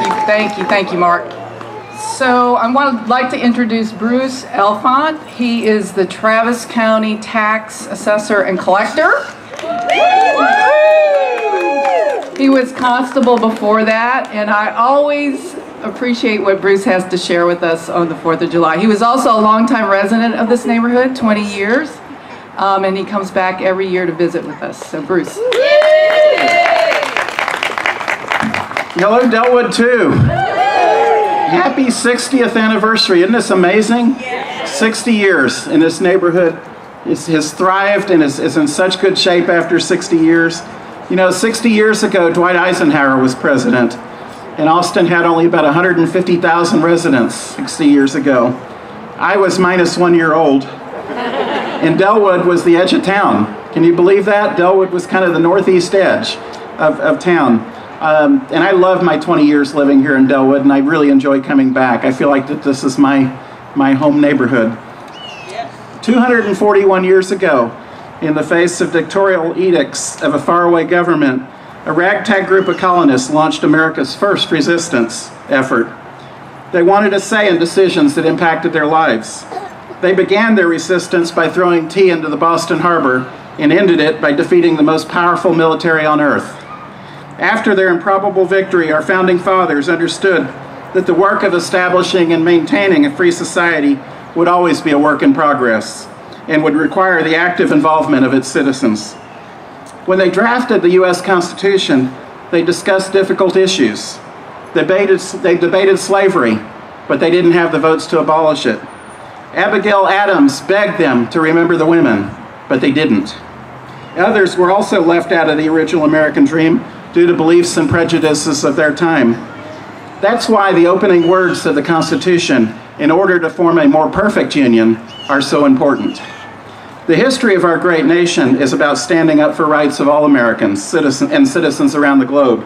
Thank you, Mark. So I would like to introduce Bruce Elfant. He is the Travis County Tax Assessor and Collector. He was constable before that, and I always appreciate what Bruce has to share with us on the 4th of July. He was also a longtime resident of this neighborhood, 20 years, and he comes back every year to visit with us. So Bruce. Hello, Delwood 2. Happy 60th anniversary. Isn't this amazing? 60 years in this neighborhood. Has thrived and is in such good shape after 60 years. You know, 60 years ago, Dwight Eisenhower was president, and Austin had only about 150,000 residents 60 years ago. I was minus 1 year old, and Delwood was the edge of town. Can you believe that? Delwood was kind of the northeast edge of town. And I love my 20 years living here in Delwood, and I really enjoy coming back. I feel like that this is my home neighborhood. 241 years ago, in the face of dictatorial edicts of a faraway government, a ragtag group of colonists launched America's first resistance effort. They wanted a say in decisions that impacted their lives. They began their resistance by throwing tea into the Boston Harbor and ended it by defeating the most powerful military on earth. After their improbable victory, our founding fathers understood that the work of establishing and maintaining a free society would always be a work in progress and would require the active involvement of its citizens. When they drafted the U.S. Constitution, they discussed difficult issues. They debated slavery, but they didn't have the votes to abolish it. Abigail Adams begged them to remember the women, but they didn't. Others were also left out of the original American dream due to beliefs and prejudices of their time. That's why the opening words of the Constitution, in order to form a more perfect union, are so important. The history of our great nation is about standing up for rights of all Americans, citizens around the globe,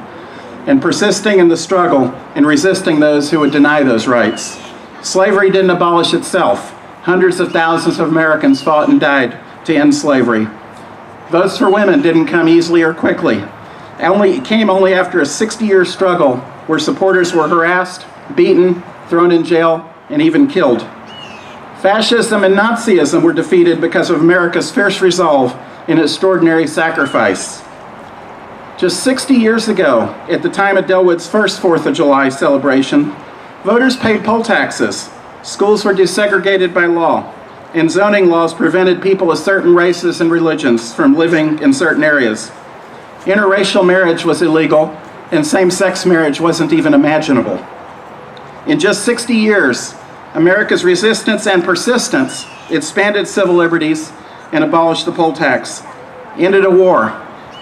and persisting in the struggle and resisting those who would deny those rights. Slavery didn't abolish itself. Hundreds of thousands of Americans fought and died to end slavery. Votes for women didn't come easily or quickly. It came only after a 60-year struggle where supporters were harassed, beaten, thrown in jail, and even killed. Fascism and Nazism were defeated because of America's fierce resolve and extraordinary sacrifice. Just 60 years ago, at the time of Delwood's first 4th of July celebration, voters paid poll taxes, schools were desegregated by law, and zoning laws prevented people of certain races and religions from living in certain areas. Interracial marriage was illegal, and same-sex marriage wasn't even imaginable. In just 60 years, America's resistance and persistence expanded civil liberties and abolished the poll tax, ended a war,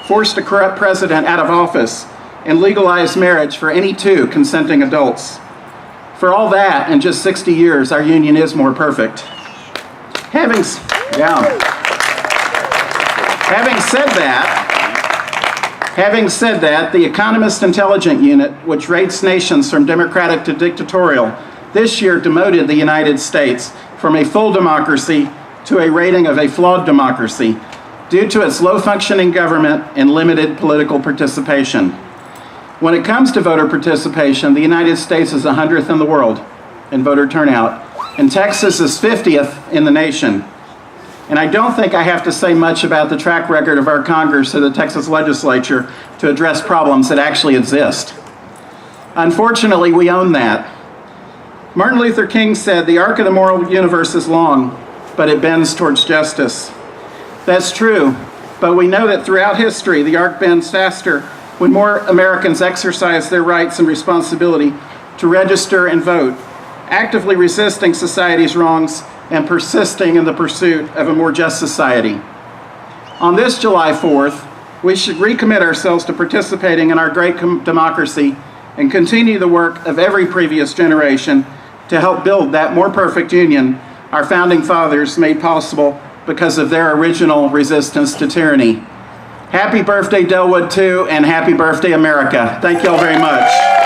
forced a corrupt president out of office, and legalized marriage for any two consenting adults. For all that, in just 60 years, our union is more perfect. Having said that, the Economist Intelligence Unit, which rates nations from democratic to dictatorial, this year demoted the United States from a full democracy to a rating of a flawed democracy due to its low-functioning government and limited political participation. When it comes to voter participation, the United States is 100th in the world in voter turnout, and Texas is 50th in the nation. And I don't think I have to say much about the track record of our Congress or the Texas legislature to address problems that actually exist. Unfortunately, we own that. Martin Luther King said, "The arc of the moral universe is long, but it bends towards justice." That's true, but we know that throughout history, the arc bends faster when more Americans exercise their rights and responsibility to register and vote, actively resisting society's wrongs and persisting in the pursuit of a more just society. On this July 4th, we should recommit ourselves to participating in our great democracy and continue the work of every previous generation to help build that more perfect union our founding fathers made possible because of their original resistance to tyranny. Happy birthday, Delwood 2, and happy birthday, America. Thank you all very much.